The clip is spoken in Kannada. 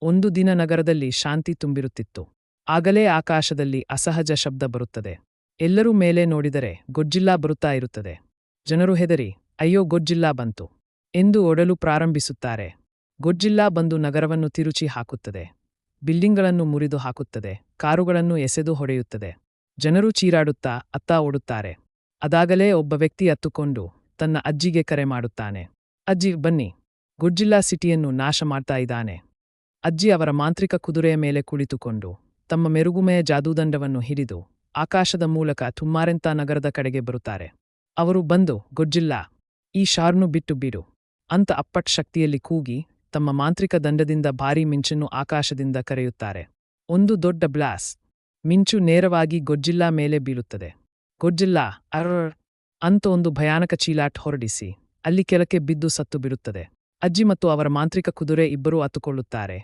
ಒಂದು ದಿನ ನಗರದಲ್ಲಿ ಶಾಂತಿ ತುಂಬಿರುತ್ತಿತ್ತು. ಆಗಲೇ ಆಕಾಶದಲ್ಲಿ ಅಸಹಜ ಶಬ್ದ ಬರುತ್ತದೆ. ಎಲ್ಲರೂ ಮೇಲೆ ನೋಡಿದರೆ ಗೊಡ್ಜಿಲ್ಲಾ ಬರುತ್ತಾ ಇರುತ್ತದೆ. ಜನರು ಹೆದರಿ, ಅಯ್ಯೋ ಗೊಡ್ಜಿಲ್ಲಾ ಬಂತು ಎಂದು ಓಡಲು ಪ್ರಾರಂಭಿಸುತ್ತಾರೆ. ಗೊಡ್ಜಿಲ್ಲಾ ಬಂದು ನಗರವನ್ನು ತಿರುಚಿ ಹಾಕುತ್ತದೆ. ಬಿಲ್ಡಿಂಗ್ಗಳನ್ನು ಮುರಿದು ಹಾಕುತ್ತದೆ, ಕಾರುಗಳನ್ನು ಎಸೆದು ಹೊಡೆಯುತ್ತದೆ. ಜನರು ಚೀರಾಡುತ್ತಾ ಅತ್ತ ಓಡುತ್ತಾರೆ. ಅದಾಗಲೇ ಒಬ್ಬ ವ್ಯಕ್ತಿ ಹತ್ತುಕೊಂಡು ತನ್ನ ಅಜ್ಜಿಗೆ ಕರೆ ಮಾಡುತ್ತಾನೆ. ಅಜ್ಜಿ ಬನ್ನಿ, ಗೊಡ್ಜಿಲ್ಲಾ ಸಿಟಿಯನ್ನು ನಾಶ ಮಾಡ್ತಾ ಇದ್ದಾನೆ. ಅಜ್ಜಿ ಅವರ ಮಾಂತ್ರಿಕ ಕುದುರೆಯ ಮೇಲೆ ಕುಳಿತುಕೊಂಡು ತಮ್ಮ ಮೆರುಗುಮೆಯ ಜಾದೂದಂಡವನ್ನು ಹಿಡಿದು ಆಕಾಶದ ಮೂಲಕ ತುಮ್ಮಾರೆಂತ ನಗರದ ಕಡೆಗೆ ಬರುತ್ತಾರೆ. ಅವರು ಬಂದು, ಗೊಡ್ಜಿಲ್ಲಾ, ಈ ಶಾರ್ನು ಬಿಟ್ಟು ಬಿಡು ಅಂತ ಅಪ್ಪಟ್ ಶಕ್ತಿಯಲ್ಲಿ ಕೂಗಿ ತಮ್ಮ ಮಾಂತ್ರಿಕ ದಂಡದಿಂದ ಭಾರೀ ಮಿಂಚನ್ನು ಆಕಾಶದಿಂದ ಕರೆಯುತ್ತಾರೆ. ಒಂದು ದೊಡ್ಡ ಬ್ಲಾಸ್ ಮಿಂಚು ನೇರವಾಗಿ ಗೊಡ್ಜಿಲ್ಲಾ ಮೇಲೆ ಬೀಳುತ್ತದೆ. ಗೊಡ್ಜಿಲ್ಲಾ ಅರ್ರ್ ಅಂತ ಒಂದು ಭಯಾನಕ ಚೀಲಾಟ್ ಹೊರಡಿಸಿ ಅಲ್ಲಿ ಕೆಳಕ್ಕೆ ಬಿದ್ದು ಸತ್ತು ಬಿಡುತ್ತದೆ. ಅಜ್ಜಿ ಮತ್ತು ಅವರ ಮಾಂತ್ರಿಕ ಕುದುರೆ ಇಬ್ಬರೂ ಹತ್ತುಕೊಳ್ಳುತ್ತಾರೆ.